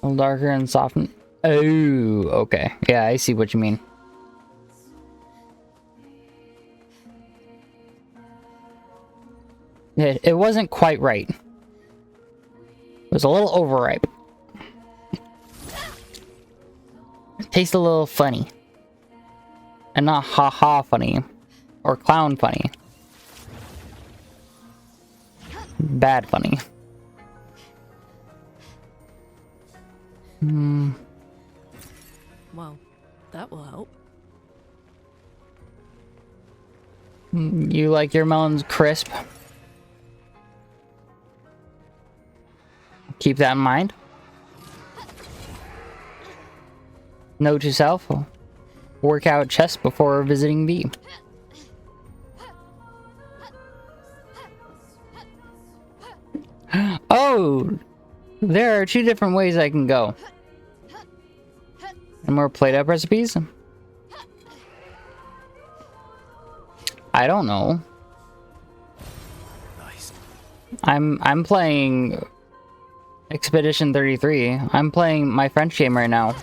A little darker and soften. Oh, okay. Yeah, I see what you mean. It wasn't quite right. It was a little overripe. It tastes a little funny. And not ha-ha funny. Or clown funny. Bad funny. Well, that will help. You like your melons crisp? Keep that in mind. Note to self. Work out chest before visiting B. Oh! There are 2 different ways I can go. And more plate up recipes? I don't know. Nice. I'm playing Expedition 33. I'm playing my French game right now.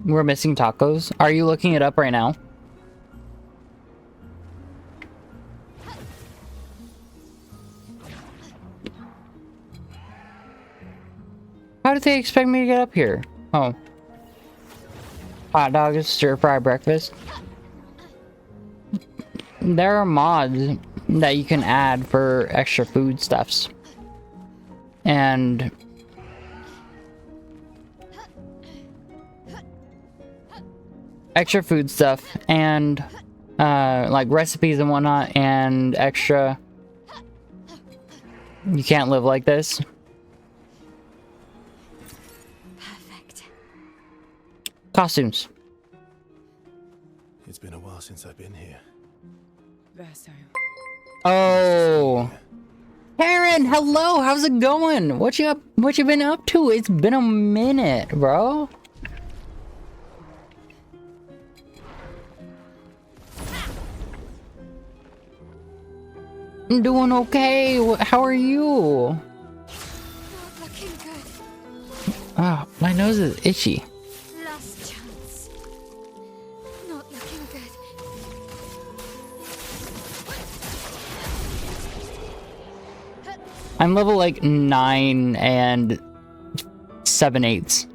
We're missing tacos. Are you looking it up right now? How did they expect me to get up here? Oh. Hot dogs, stir-fry breakfast. There are mods that you can add for extra foodstuffs. And extra food stuff and like recipes and whatnot, and extra you can't live like this. Perfect. Costumes. It's been a while since I've been here. Verso. Oh, Karen, hello, how's it going? What you been up to? It's been a minute, bro. I'm doing okay. How are you? Not looking good. Oh, my nose is itchy. Last chance. Not looking good. I'm level like 9 and 7/8.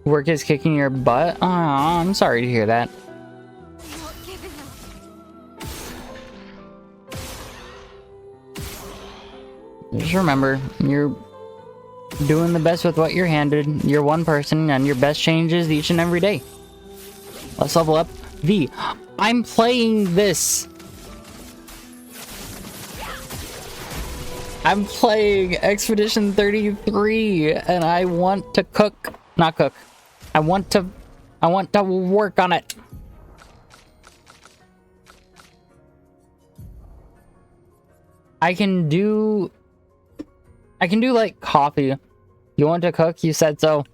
Work is kicking your butt? Aw, I'm sorry to hear that. Not giving up. Just remember, you're doing the best with what you're handed. You're one person, and your best changes each and every day. Let's level up. V. I'm playing this. I'm playing Expedition 33, and I want to cook. Not cook. I want to work on it. I can do like coffee. You want to cook? You said so.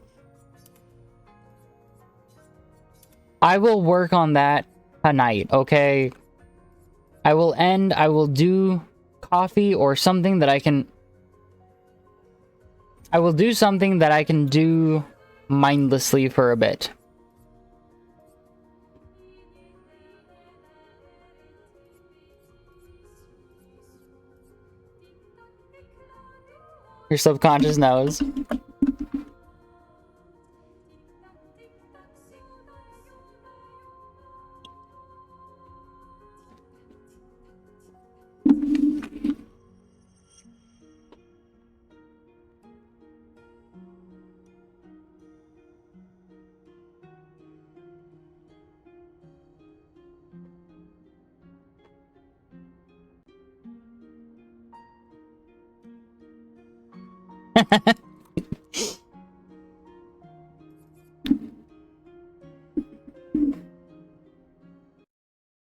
I will work on that tonight, okay? I will do coffee or something that I can... I will do something that I can do mindlessly for a bit. Your subconscious knows.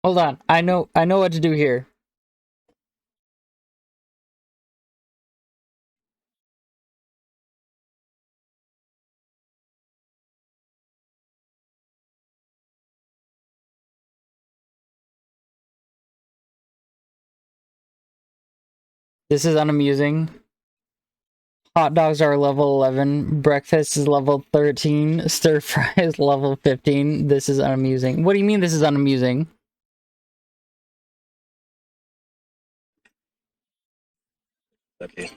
Hold on. I know what to do here. This is unamusing. Hot dogs are level 11. Breakfast is level 13. Stir fry is level 15. This is unamusing. What do you mean this is unamusing? Okay.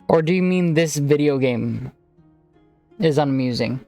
Or do you mean this video game is unamusing?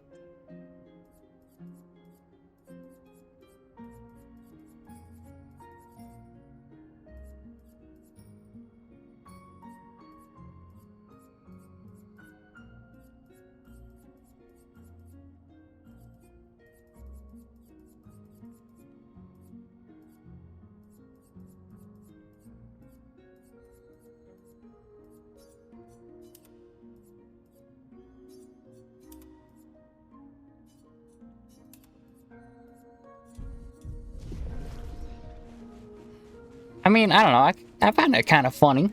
I mean, I don't know. I find it kind of funny.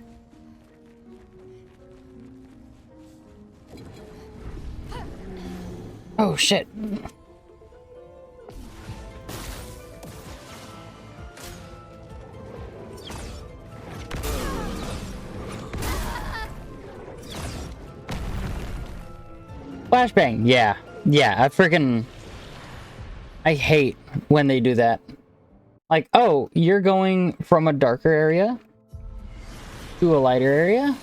Oh, shit. Flashbang. Yeah. Yeah, I hate when they do that. Like, oh, you're going from a darker area to a lighter area?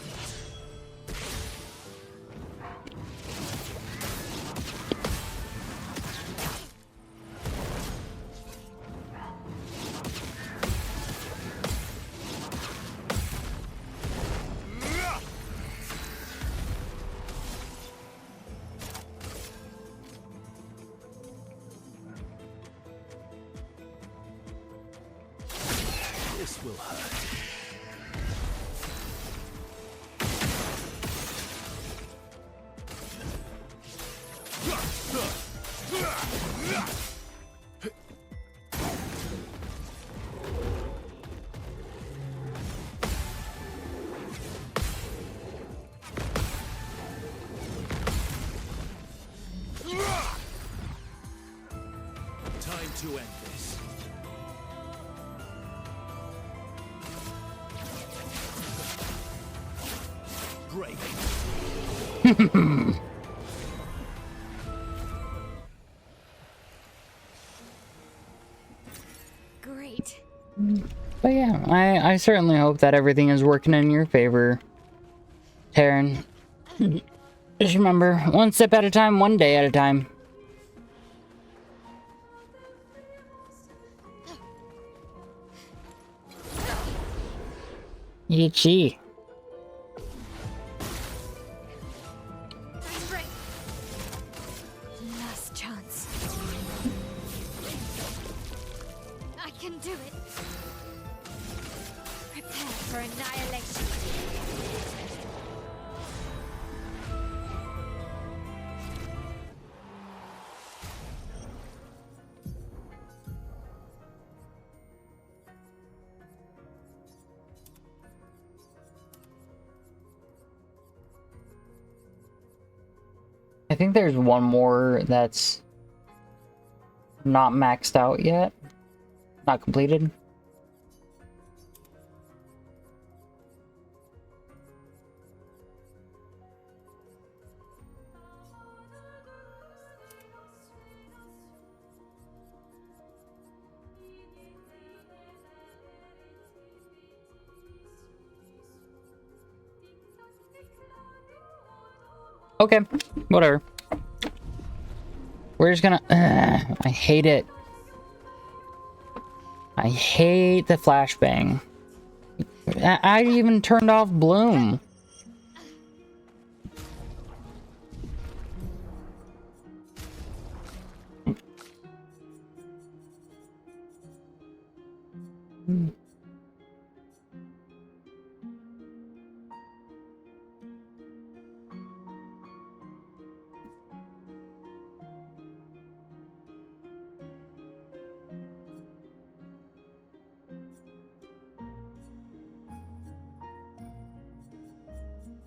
This will hurt. Time to end this. Break. Great. But yeah, I certainly hope that everything is working in your favor, Taryn. Just remember, one step at a time, one day at a time. Ichi. Break. Last chance. I can do it. Prepare for annihilation. I think there's one more that's not maxed out yet. Not completed. Okay, whatever. We're just gonna... I hate it. I hate the flashbang. I even turned off Bloom.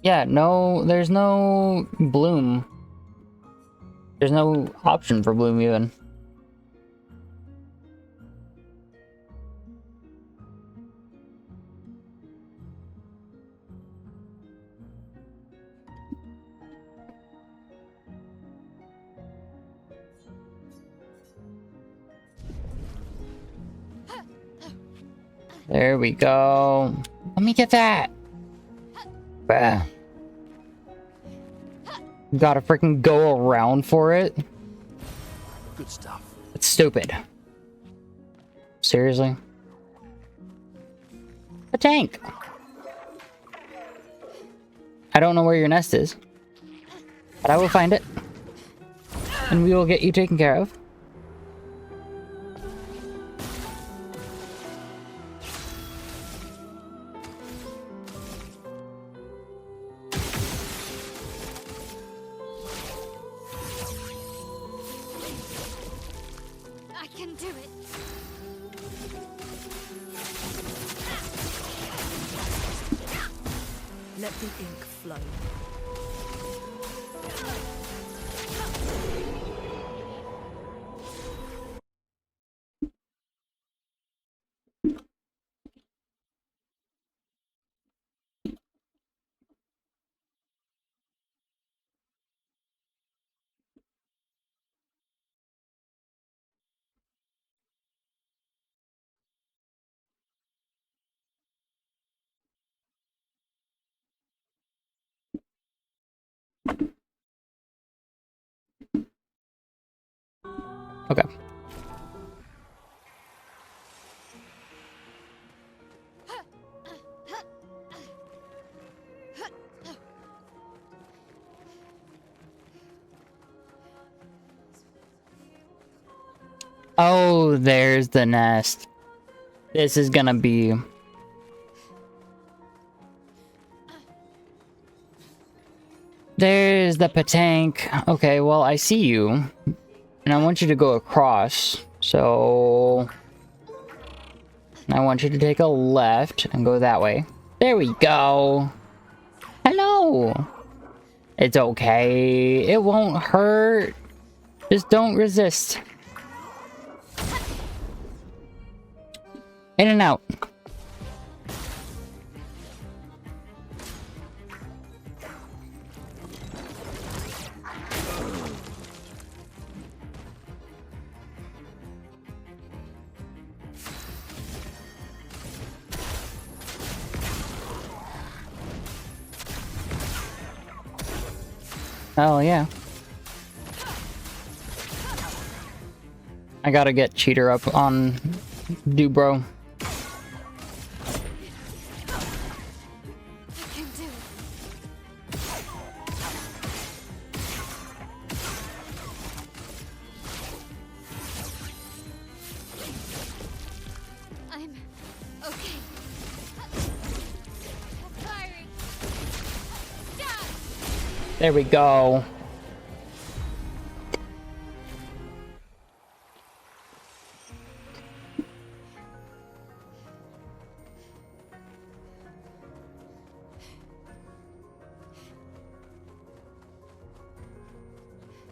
Yeah, no, there's no Bloom. There's no option for Bloom even. There we go. Let me get that. Bah. Gotta freaking go around for it. Good stuff. It's stupid. Seriously? A tank. I don't know where your nest is, but I will find it. And we will get you taken care of. I can do it. Let the ink flow. Okay. Oh, there's the nest. This is gonna be... There's the Patank. Okay, well, I see you. And I want you to go across. So... I want you to take a left and go that way. There we go. Hello. It's okay. It won't hurt. Just don't resist. In and out. Oh, yeah. I gotta get Cheater up on Dubro. I can do it. I'm okay. Firing. Done. There we go.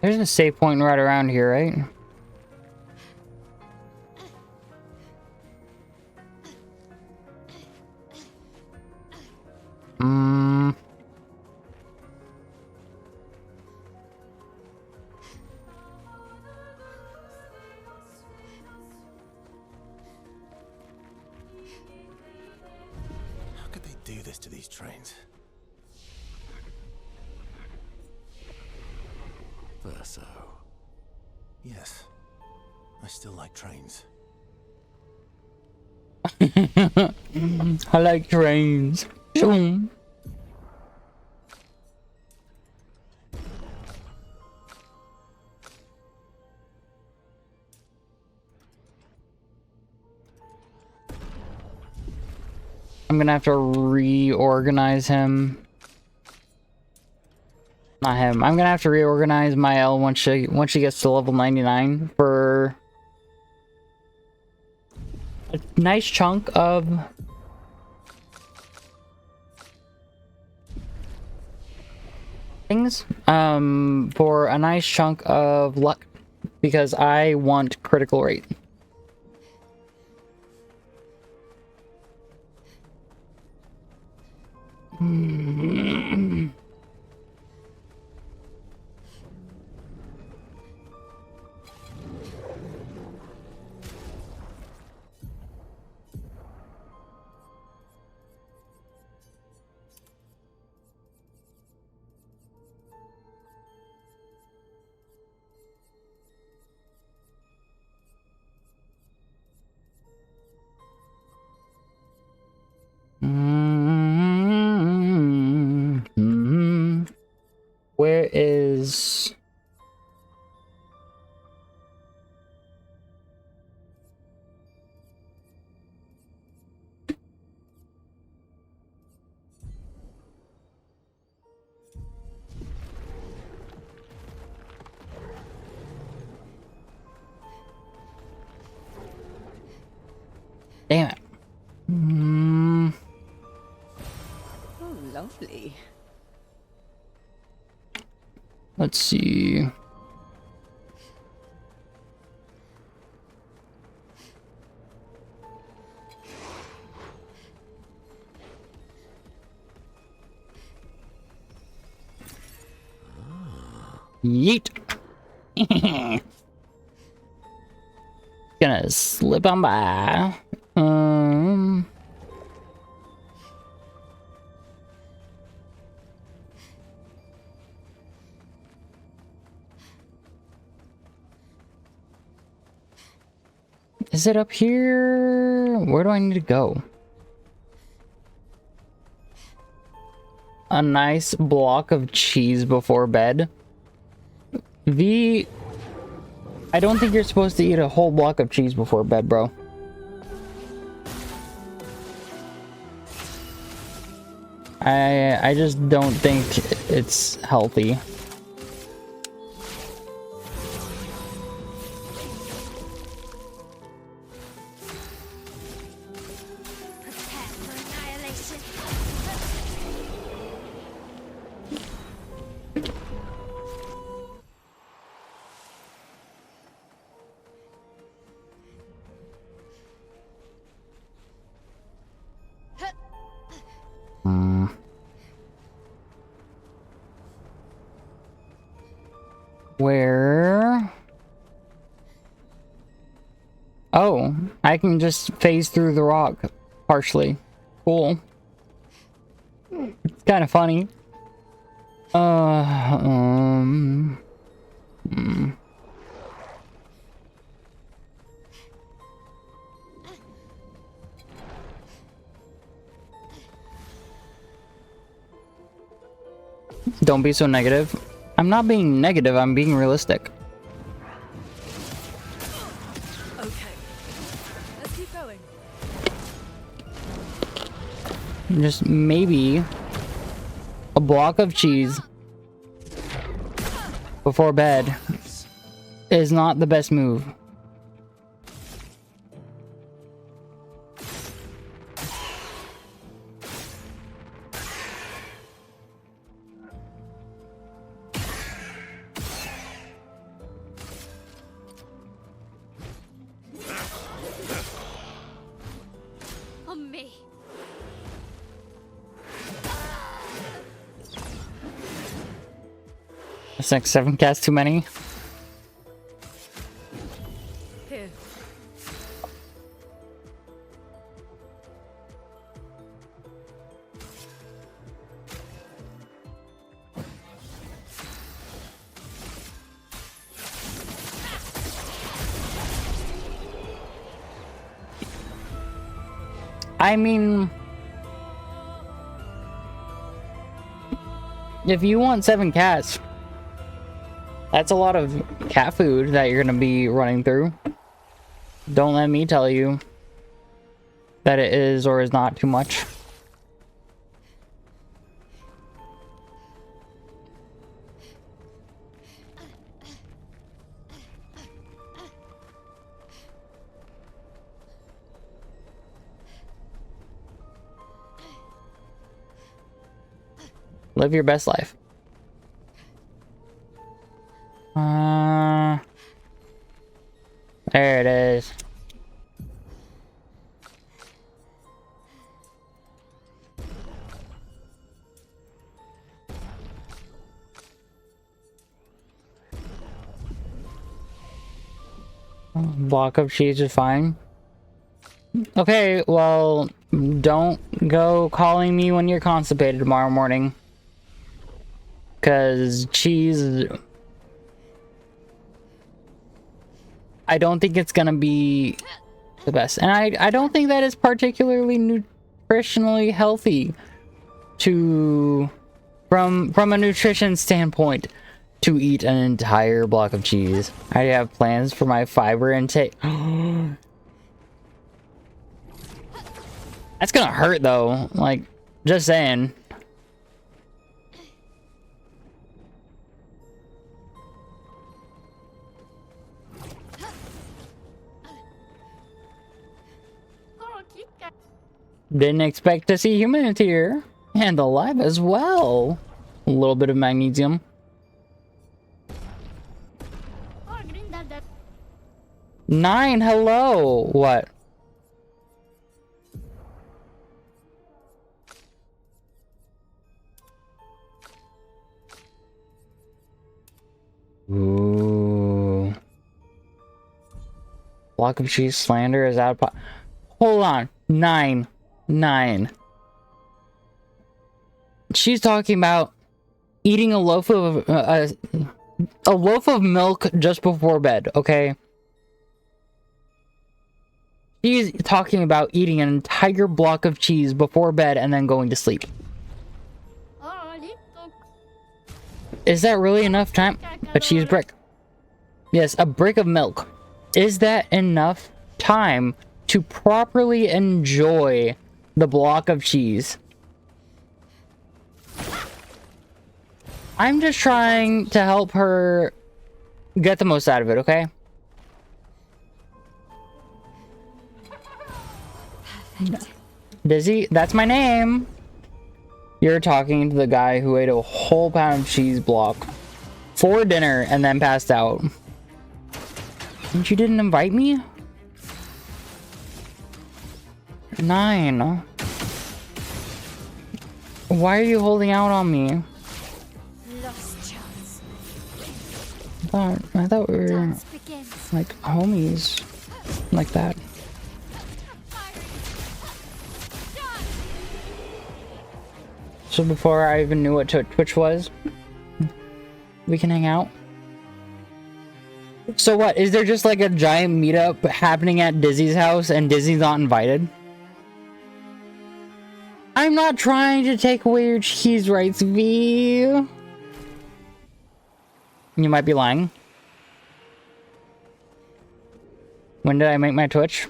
There's a save point right around here, right? How could they do this to these trains? so. Yes, I still like trains. I like trains. Zoom. I'm gonna have to reorganize him. Not him. I'm gonna have to reorganize my L once she gets to level 99 for a nice chunk of things. For a nice chunk of luck, because I want critical rate. Where is... Damn it. Oh, lovely. Let's see. Yeet. Gonna slip on by. Is it up here? Where do I need to go? A nice block of cheese before bed. V, I don't think you're supposed to eat a whole block of cheese before bed, bro. I just don't think it's healthy. Prepare for annihilation. Where? Oh, I can just phase through the rock partially. Cool. It's kind of funny. Don't be so negative. I'm not being negative, I'm being realistic. Okay. Let's keep going. Just maybe a block of cheese before bed is not the best move. On me. It's like 7 casts too many. Here. I mean, if you want 7 cats, that's a lot of cat food that you're gonna be running through. Don't let me tell you that it is or is not too much. Live your best life. There it is. Block of cheese is fine. Okay, well, don't go calling me when you're constipated tomorrow morning. Because cheese... I don't think it's gonna be the best. And I don't think that is particularly nutritionally healthy to... From a nutrition standpoint, to eat an entire block of cheese. I have plans for my fiber intake. That's gonna hurt though. Like, just saying. Didn't expect to see humans here. And alive as well. A little bit of magnesium. Nine, hello. What? Ooh. Block of cheese slander is out of pot. Hold on. Nine. She's talking about eating a loaf of milk just before bed, okay? She's talking about eating an entire block of cheese before bed and then going to sleep. Is that really enough time? A cheese brick. Yes, a brick of milk. Is that enough time to properly enjoy the block of cheese? I'm just trying to help her get the most out of it, okay? Dizzy, that's my name. You're talking to the guy who ate a whole pound of cheese block for dinner and then passed out. And you didn't invite me? 9. Why are you holding out on me? Lost chance. I thought we were like homies. Like that. So before I even knew what Twitch was, we can hang out. So what, is there just like a giant meetup happening at Dizzy's house and Dizzy's not invited? I'm not trying to take away your cheese rights, V. You might be lying. When did I make my Twitch?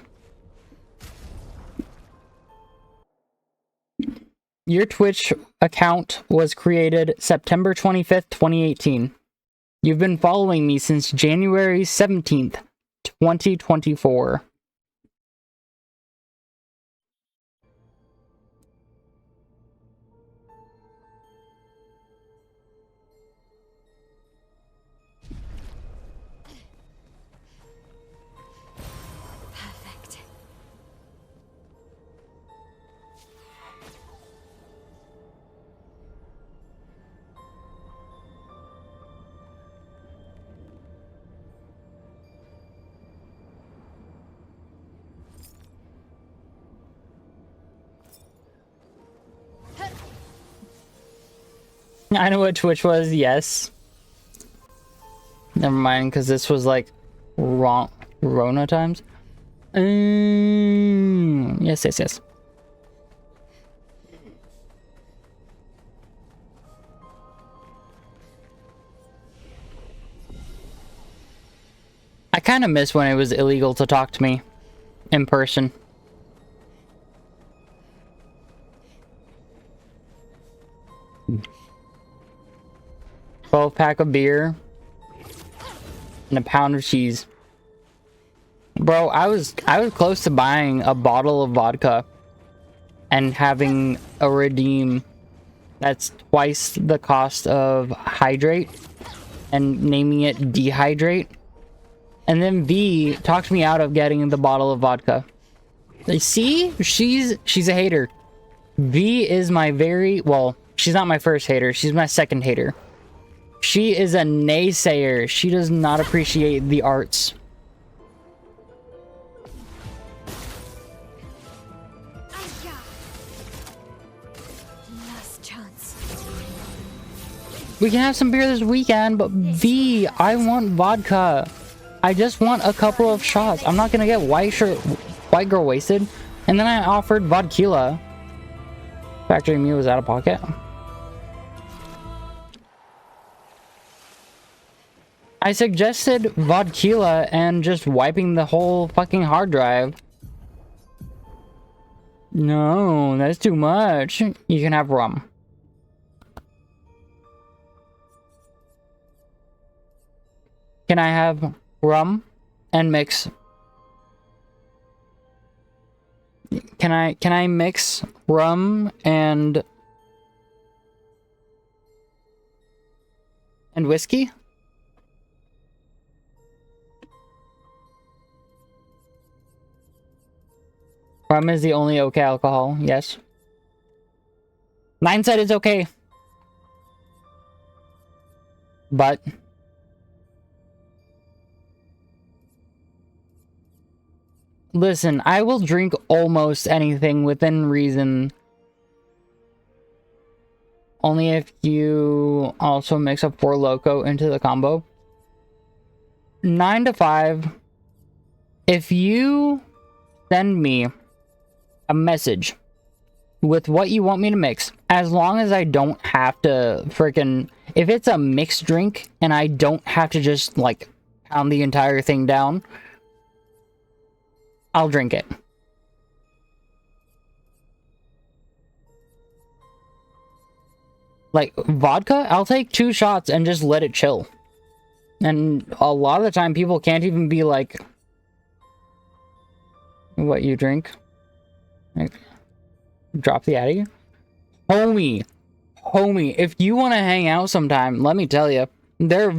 Your Twitch account was created September 25th, 2018. You've been following me since January 17th, 2024. Perfect. I know what Twitch was, yes. Never mind, because this was like Rona times. Yes. kind of miss when it was illegal to talk to me in person. $12-pack of beer and a pound of cheese. Bro, I was close to buying a bottle of vodka and having a redeem that's twice the cost of hydrate and naming it dehydrate. And then V talked me out of getting the bottle of vodka. See? She's a hater. V is my well, she's not my first hater. She's my second hater. She is a naysayer. She does not appreciate the arts. Last chance. We can have some beer this weekend, but V, I want vodka. I just want a couple of shots. I'm not gonna get white girl wasted. And then I offered vodka. Factory me was out of pocket. I suggested vodka and just wiping the whole fucking hard drive. No, that's too much. You can have rum. Can I have rum and mix? Can I mix rum and whiskey? Rum is the only okay alcohol, yes. 9 said it's okay. But listen, I will drink almost anything within reason. Only if you also mix a Four Loko into the combo. 9 to 5. If you send me a message with what you want me to mix, as long as I don't have to freaking... If it's a mixed drink and I don't have to just, like, pound the entire thing down, I'll drink it. Like, vodka, I'll take 2 shots and just let it chill. And a lot of the time, people can't even be like, what you drink? Like, drop the Addy? Homie, if you want to hang out sometime, let me tell you, there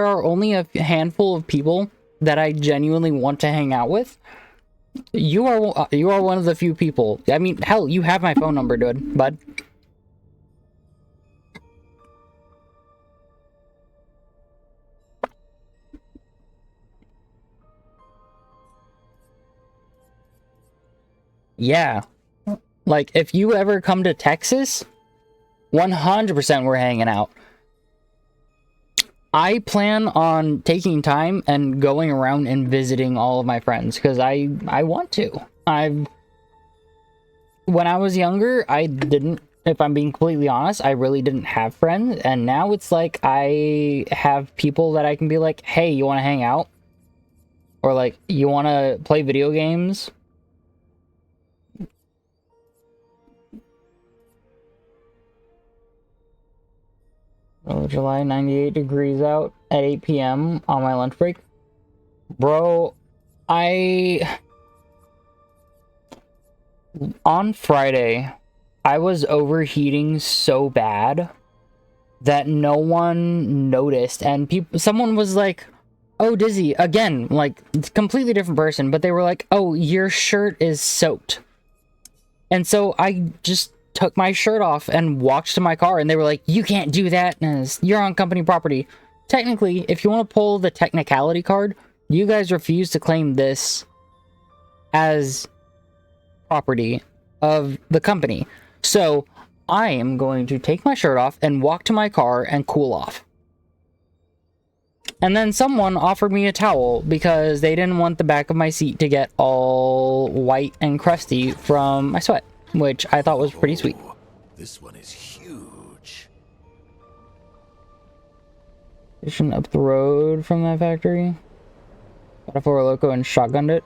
are only a handful of people that I genuinely want to hang out with. You are one of the few people. I mean, hell, you have my phone number, dude, bud. Yeah. Like, if you ever come to Texas, 100% we're hanging out. I plan on taking time and going around and visiting all of my friends, because I want to. When I was younger, I didn't, if I'm being completely honest, I really didn't have friends, and now it's like I have people that I can be like, hey, you want to hang out? Or like, you want to play video games? Oh, July, 98 degrees out at 8 p.m. on my lunch break. Bro, on Friday, I was overheating so bad that no one noticed, and someone was like, oh, Dizzy, again, like, it's a completely different person, but they were like, oh, your shirt is soaked. And so I just took my shirt off and walked to my car, and they were like, you can't do that, you're on company property. Technically, if you want to pull the technicality card, you guys refuse to claim this as property of the company. So I am going to take my shirt off and walk to my car and cool off. And then someone offered me a towel because they didn't want the back of my seat to get all white and crusty from my sweat, which I thought was pretty sweet. This one is huge. Station up the road from that factory. Got a Four Loco and shotgunned it.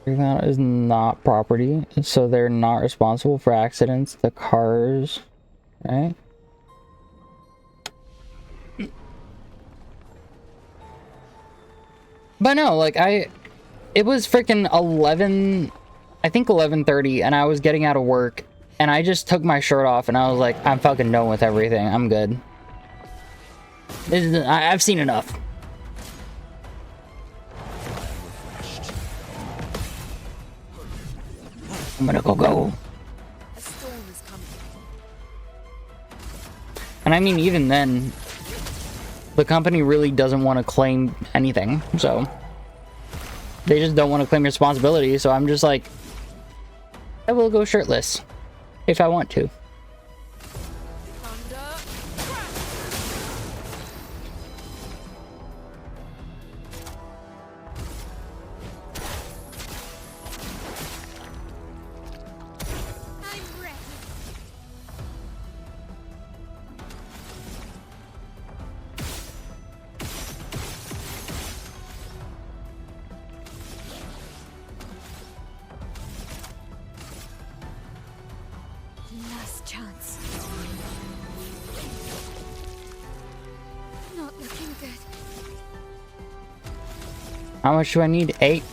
That is not property, so they're not responsible for accidents. The cars, right? But no, like it was freaking 11, I think 11:30, and I was getting out of work, and I just took my shirt off, and I was like, I'm fucking done with everything. I'm good. I've seen enough. I'm gonna go. A storm is coming. And I mean, even then, the company really doesn't want to claim anything, so they just don't want to claim responsibility. So I'm just like, I will go shirtless if I want to. Thunder. I'm ready. Last chance. Not looking good. How much do I need? 8.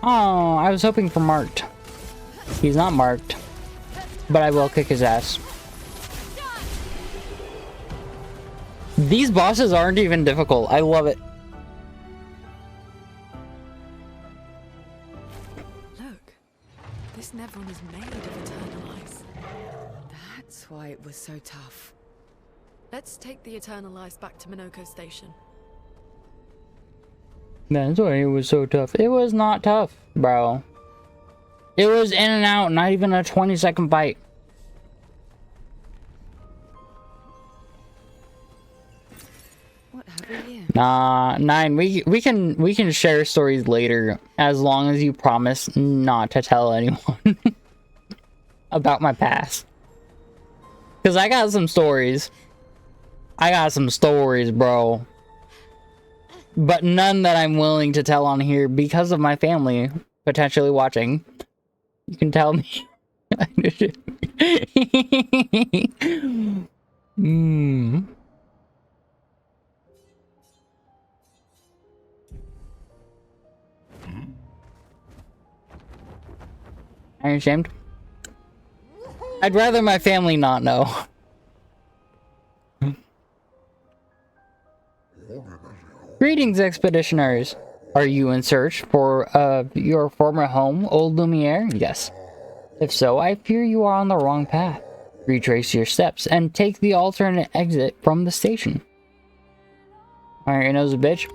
Oh, I was hoping for marked. He's not marked, but I will kick his ass. These bosses aren't even difficult. I love it. Look, this Nevron is made of eternal ice. That's why it was so tough. Let's take the eternal ice back to Minoko Station. That's why it was so tough. It was not tough, bro. It was in and out, not even a 20-second fight. What have we here? Nah, 9. We can share stories later as long as you promise not to tell anyone about my past. Cause I got some stories. I got some stories, bro. But none that I'm willing to tell on here because of my family potentially watching. You can tell me. Are you ashamed? I'd rather my family not know. Greetings, expeditioners. Are you in search for your former home, Old Lumiere? Yes. If so, I fear you are on the wrong path. Retrace your steps and take the alternate exit from the station. Alright, your nose, bitch.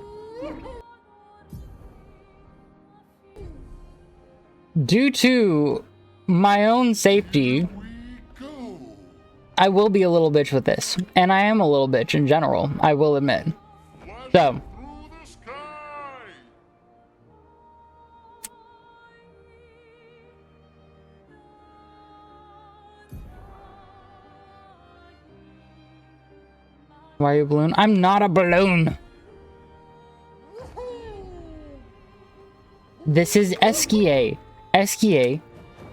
Due to my own safety, I will be a little bitch with this. And I am a little bitch in general, I will admit. So, why are you a balloon? I'm not a balloon. This is Esquier. Esquier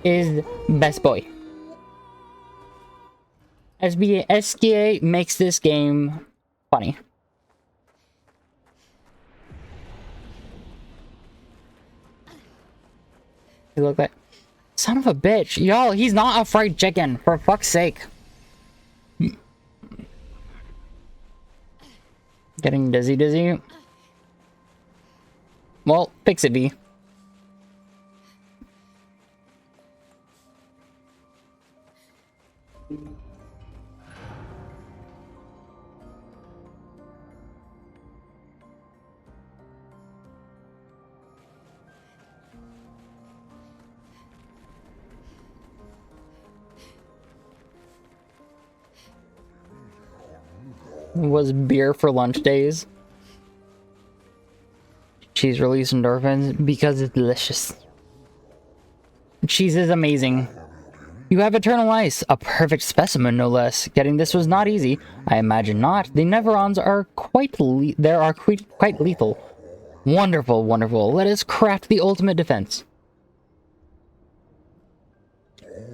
is best boy. Esquier makes this game funny. You look like son of a bitch, y'all. He's not a fried chicken, for fuck's sake. Getting dizzy. Well, fix it, B. Was beer for lunch days. Cheese release endorphins because it's delicious. Cheese is amazing. You have eternal ice, a perfect specimen no less. Getting this was not easy. I imagine not. The Neverons are quite lethal. Wonderful, wonderful. Let us craft the ultimate defense.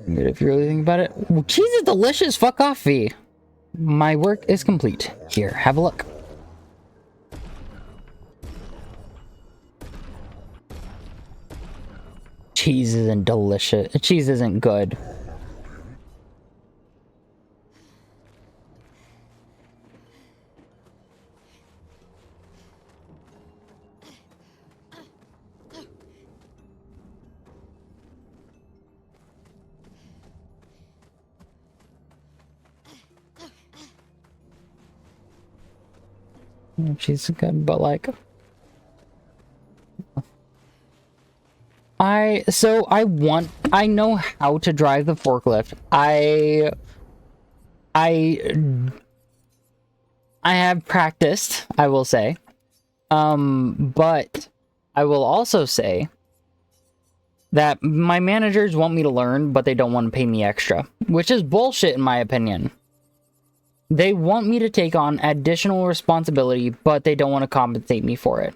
Good if you really think about it. Cheese is delicious. Fuck off, V. My work is complete. Here, have a look. Cheese isn't delicious. Cheese isn't good. She's good, but like I know how to drive the forklift. I have practiced, I will say. But I will also say that my managers want me to learn, but they don't want to pay me extra, which is bullshit in my opinion. They want me to take on additional responsibility, but they don't want to compensate me for it.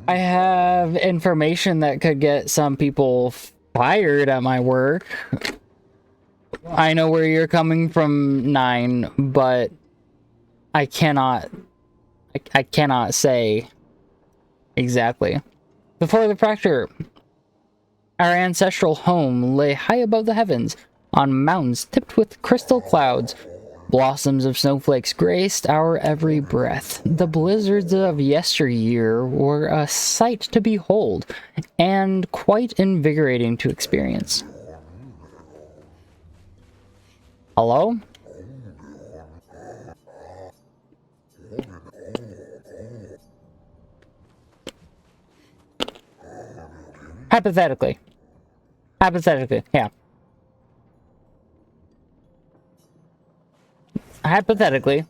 I have information that could get some people fired at my work. I know where you're coming from, 9, but I cannot say exactly. Before the fracture, our ancestral home lay high above the heavens, on mountains tipped with crystal clouds. Blossoms of snowflakes graced our every breath. The blizzards of yesteryear were a sight to behold, and quite invigorating to experience. Hello? Hypothetically, yeah. Hypothetically,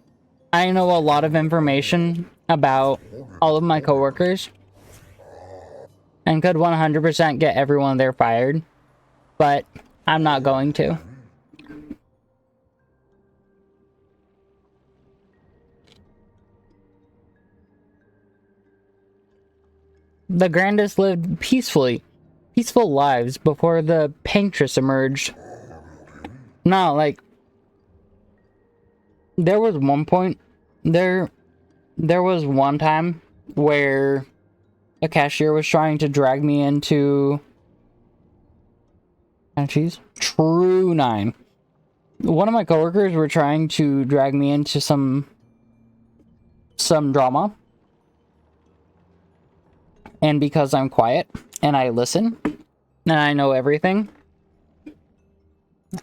I know a lot of information about all of my coworkers and could 100% get everyone there fired, but I'm not going to. The Grandest lived peaceful lives before the Pancreas emerged. No, like, there was one point, there was one time where a cashier was trying to drag me into, True 9. One of my coworkers were trying to drag me into some drama. And because I'm quiet and I listen and I know everything,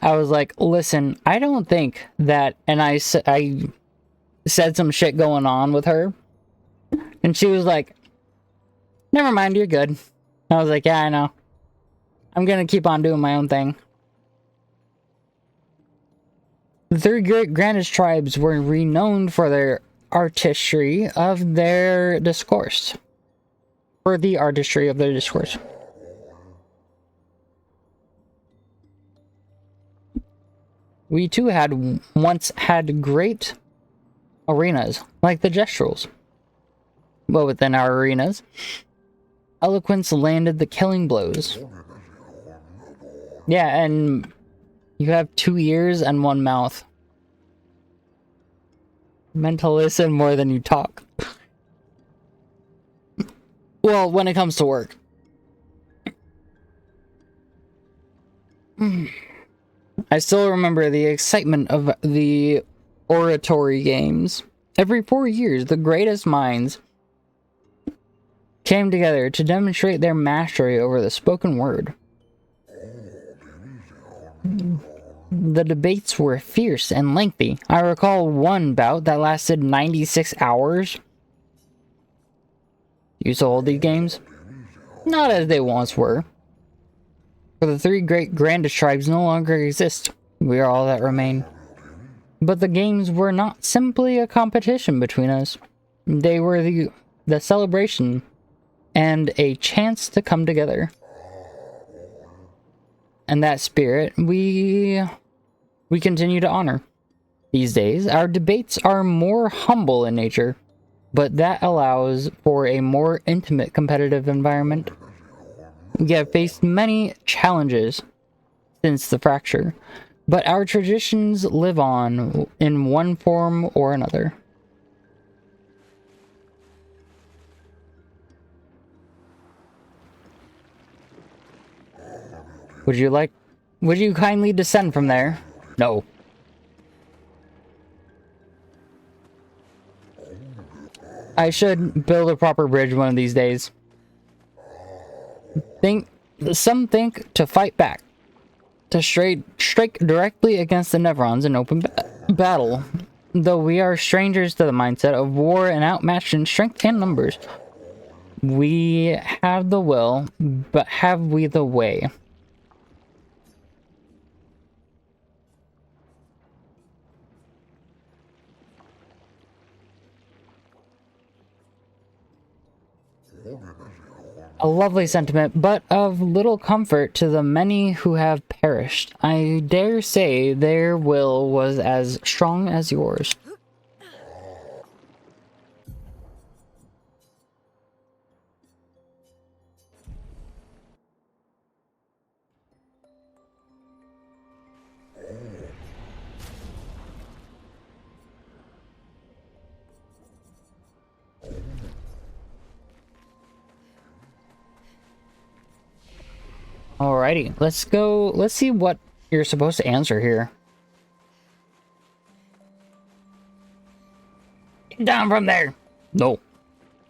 I was like, listen, I don't think that, and I said some shit going on with her, and she was like, never mind, you're good. I was like, yeah, I know. I'm gonna keep on doing my own thing. The 3 great grandest tribes were renowned for their artistry of their discourse. For the artistry of their discourse. We too once had great arenas, like the Gestrals. But within our arenas, eloquence landed the killing blows. Yeah, and you have 2 ears and 1 mouth. Meant to listen more than you talk. Well, when it comes to work. I still remember the excitement of the oratory games. Every 4 years, the greatest minds came together to demonstrate their mastery over the spoken word. The debates were fierce and lengthy. I recall one bout that lasted 96 hours. Used to hold these games? Not as they once were. For the 3 great grandest tribes no longer exist. We are all that remain. But the games were not simply a competition between us. They were the celebration and a chance to come together. And that spirit we continue to honor. These days, our debates are more humble in nature, but that allows for a more intimate competitive environment. We have faced many challenges since the fracture, but our traditions live on in one form or another. Would you kindly descend from there? No. I should build a proper bridge one of these days. Some think to fight back, to strike directly against the Nevrons in open battle. Though we are strangers to the mindset of war and outmatched in strength and numbers. We have the will, but have we the way? A lovely sentiment, but of little comfort to the many who have perished. I dare say their will was as strong as yours. Alrighty, let's go. Let's see what you're supposed to answer here. Get down from there! No.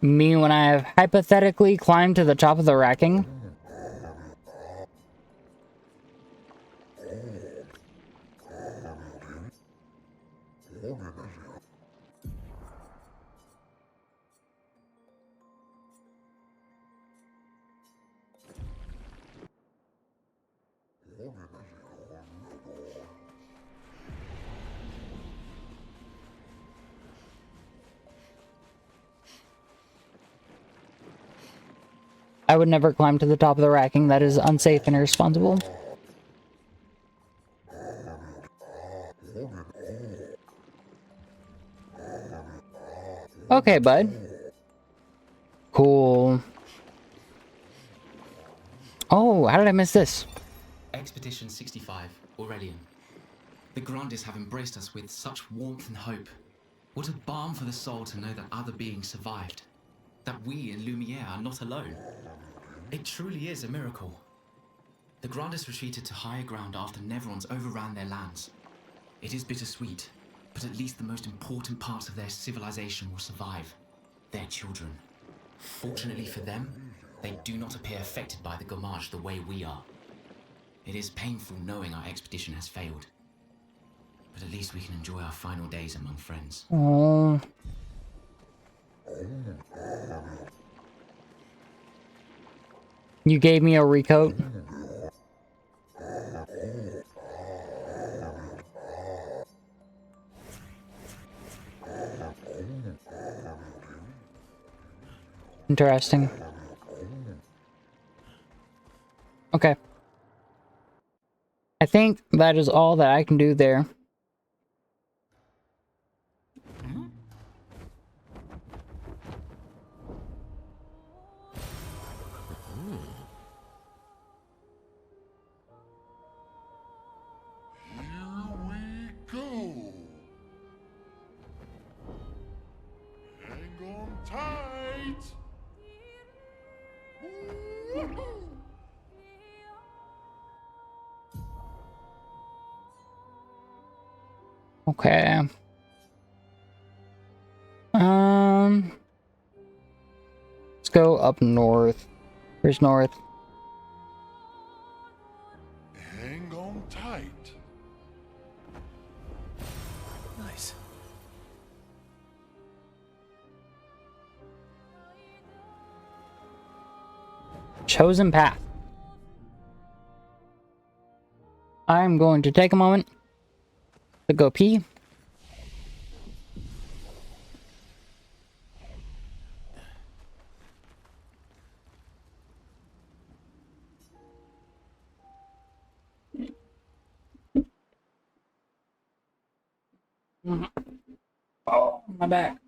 Me when I have hypothetically climbed to the top of the racking? I would never climb to the top of the racking. That is unsafe and irresponsible. Okay, bud. Cool. Oh, how did I miss this? Expedition 65, Aurelian. The Grandes have embraced us with such warmth and hope. What a balm for the soul to know that other beings survived. That we in Lumiere are not alone. It truly is a miracle. The Grandes retreated to higher ground after Nevrons overran their lands. It is bittersweet, but at least the most important parts of their civilization will survive. Their children. Fortunately for them, they do not appear affected by the Gommage the way we are. It is painful knowing our expedition has failed. But at least we can enjoy our final days among friends. Oh. You gave me a recoat? Interesting. Okay. I think that is all that I can do there. Okay. Let's go up north. Where's north? Hang on tight. Nice. Chosen path. I'm going to take a moment to go pee Oh, my back.